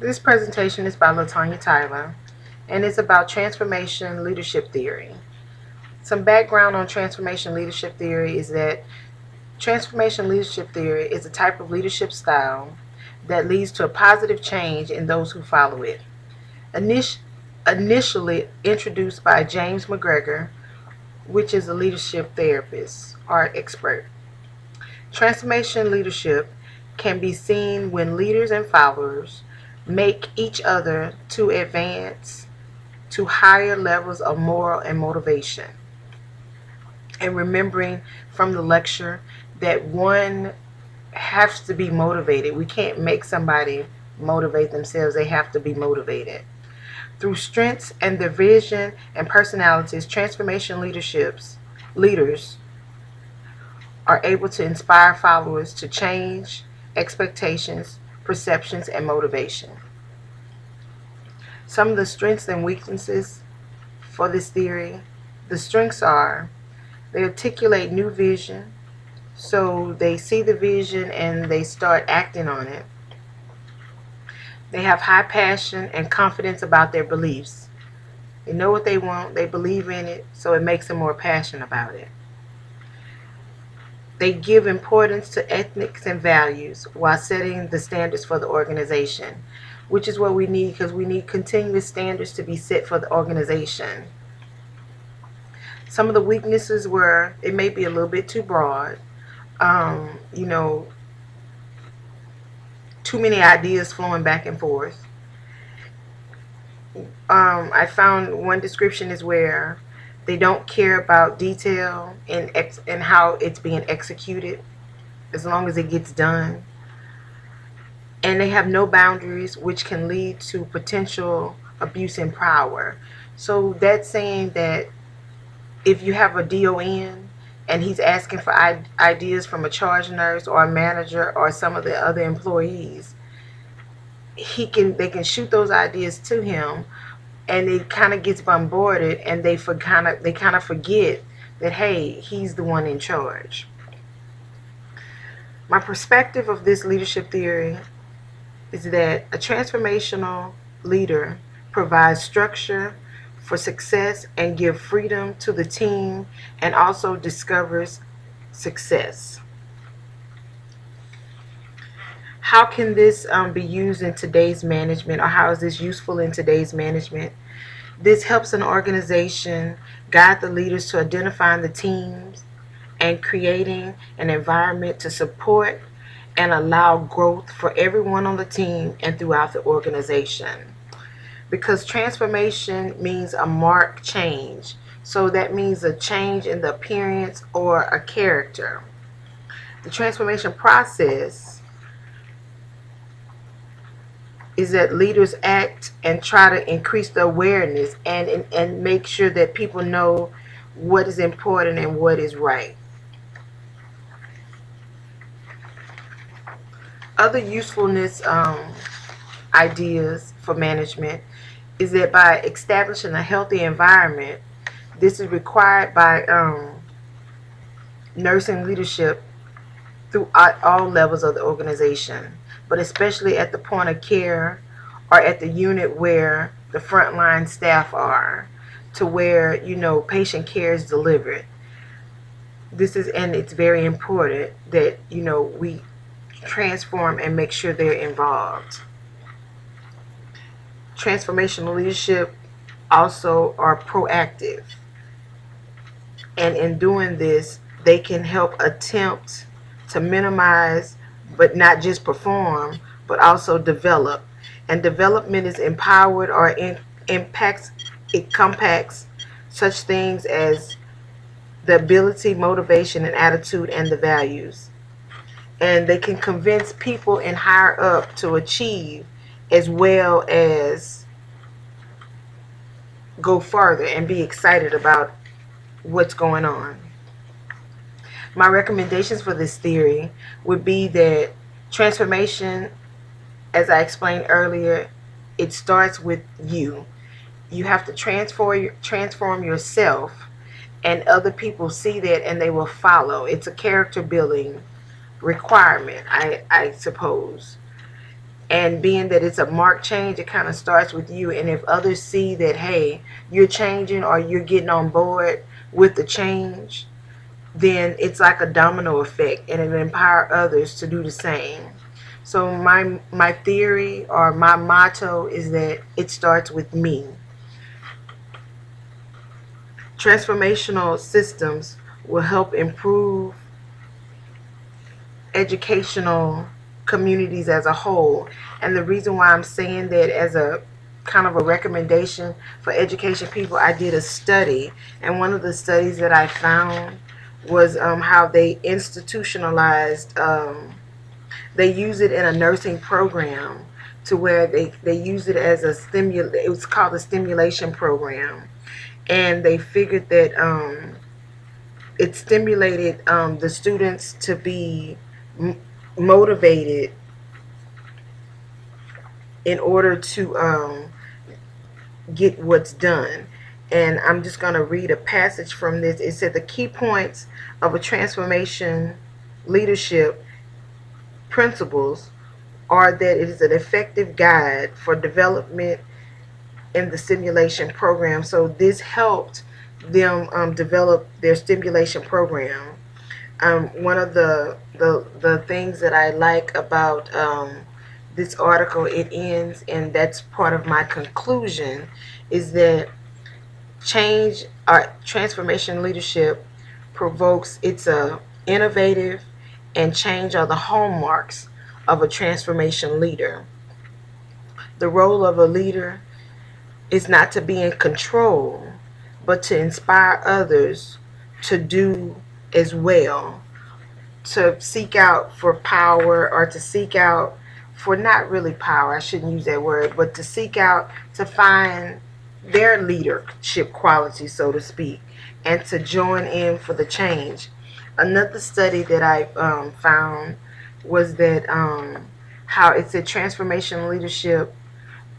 This presentation is by LaTanya Tyler, and it's about transformation leadership theory. Some background on transformation leadership theory is that transformation leadership theory is a type of leadership style that leads to a positive change in those who follow it. Initially introduced by James McGregor, which is a leadership therapist or expert. Transformation leadership can be seen when leaders and followers make each other to advance to higher levels of moral and motivation. And remembering from the lecture that one has to be motivated. We can't make somebody motivate themselves, they have to be motivated. Through strengths and their vision and personalities, transformation leaders are able to inspire followers to change expectations, perceptions, and motivation. Some of the strengths and weaknesses for this theory. The strengths are they articulate new vision, so they see the vision and they start acting on it. They have high passion and confidence about their beliefs. They know what they want, they believe in it, so it makes them more passionate about it. They give importance to ethics and values while setting the standards for the organization, which is what we need because we need continuous standards to be set for the organization. Some of the weaknesses were it may be a little bit too broad. You know, too many ideas flowing back and forth. I found one description is where they don't care about detail and how it's being executed as long as it gets done. And they have no boundaries, which can lead to potential abuse and power. So that's saying that if you have a DON and he's asking for ideas from a charge nurse or a manager or some of the other employees, they can shoot those ideas to him, and it kind of gets bombarded, and they kind of forget that hey, he's the one in charge. My perspective of this leadership theory is that a transformational leader provides structure for success and give freedom to the team and also discovers success. How can this be used in today's management, or how is this useful in today's management? This helps an organization guide the leaders to identifying the teams and creating an environment to support and allow growth for everyone on the team and throughout the organization. Because transformation means a marked change. So that means a change in the appearance or a character. The transformation process is that leaders act and try to increase the awareness and make sure that people know what is important and what is right. Other usefulness ideas for management is that by establishing a healthy environment, this is required by nursing leadership throughout all levels of the organization, but especially at the point of care or at the unit where the frontline staff are, to where patient care is delivered. And it's very important that we transform and make sure they're involved. Transformational leadership also are proactive, and in doing this they can help attempt to minimize but not just perform but also develop. And development is empowered or impacts, it compacts such things as the ability, motivation, and attitude, and the values. And they can convince people and higher up to achieve as well as go further and be excited about what's going on. My recommendations for this theory would be that transformation, as I explained earlier, it starts with you. You have to transform yourself, and other people see that and they will follow. It's a character building requirement, I suppose. And being that it's a marked change, it kind of starts with you. And if others see that, hey, you're changing or you're getting on board with the change, then it's like a domino effect, and it empower others to do the same. So my theory or my motto is that it starts with me. Transformational systems will help improve educational communities as a whole. And the reason why I'm saying that as a kind of a recommendation for education people, I did a study, and one of the studies that I found was how they institutionalized, they use it in a nursing program to where they use it as a it was called a stimulation program. And they figured that it stimulated the students to be motivated in order to get what's done. And I'm just going to read a passage from this. It said the key points of a transformation leadership principles are that it is an effective guide for development in the stimulation program. So this helped them develop their stimulation program. One of the things that I like about this article, it ends, and that's part of my conclusion, is that change or transformation leadership provokes, it's a innovative, and change are the hallmarks of a transformation leader. The role of a leader is not to be in control, but to inspire others to do as well, to seek out for power, or to seek out for, not really power, I shouldn't use that word, but to seek out to find their leadership quality, so to speak, and to join in for the change. Another study that I found was that how it said transformation leadership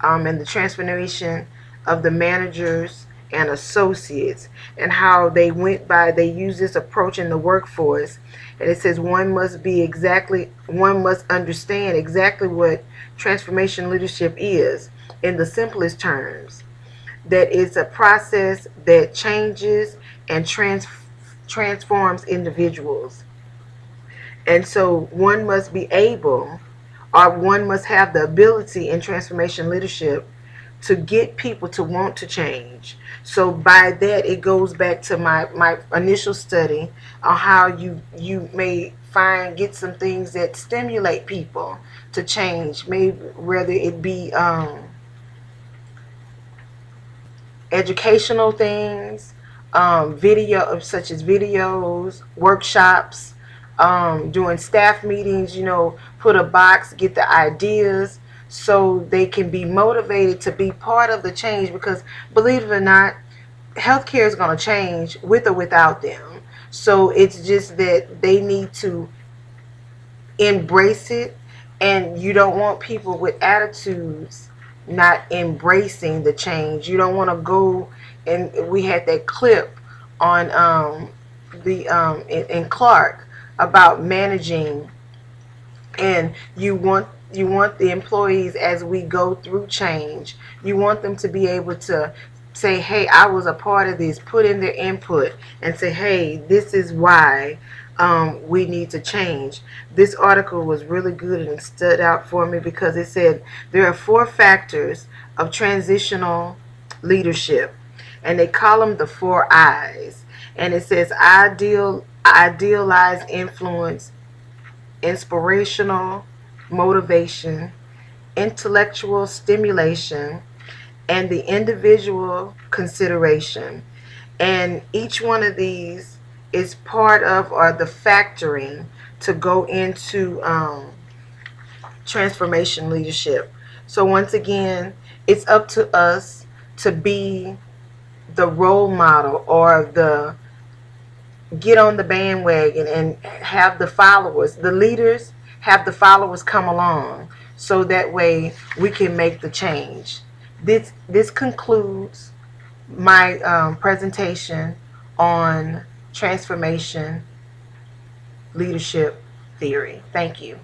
and the transformation of the managers and associates, and how they use this approach in the workforce. And it says one must understand exactly what transformation leadership is in the simplest terms, that it's a process that changes and transforms individuals. And so one must be able, or one must have the ability in transformation leadership to get people to want to change. So by that, it goes back to my initial study on how you may get some things that stimulate people to change, maybe whether it be educational things, such as videos, workshops, doing staff meetings, put a box, get the ideas so they can be motivated to be part of the change. Because believe it or not, healthcare is going to change with or without them. So it's just that they need to embrace it, and you don't want people with attitudes not embracing the change. You don't want to go, and we had that clip on in Clark about managing, and you want the employees, as we go through change, you want them to be able to say, hey, I was a part of this, put in their input and say, hey, this is why we need to change. This article was really good, and it stood out for me because it said there are 4 factors of transitional leadership, and they call them the 4 I's. And it says idealized influence, inspirational motivation, intellectual stimulation, and the individual consideration. And each one of these is part of, or the factoring to go into transformation leadership. So once again, it's up to us to be the role model, or the get on the bandwagon and have the followers, the leaders have the followers come along, so that way we can make the change. This concludes my presentation on transformation leadership theory. Thank you.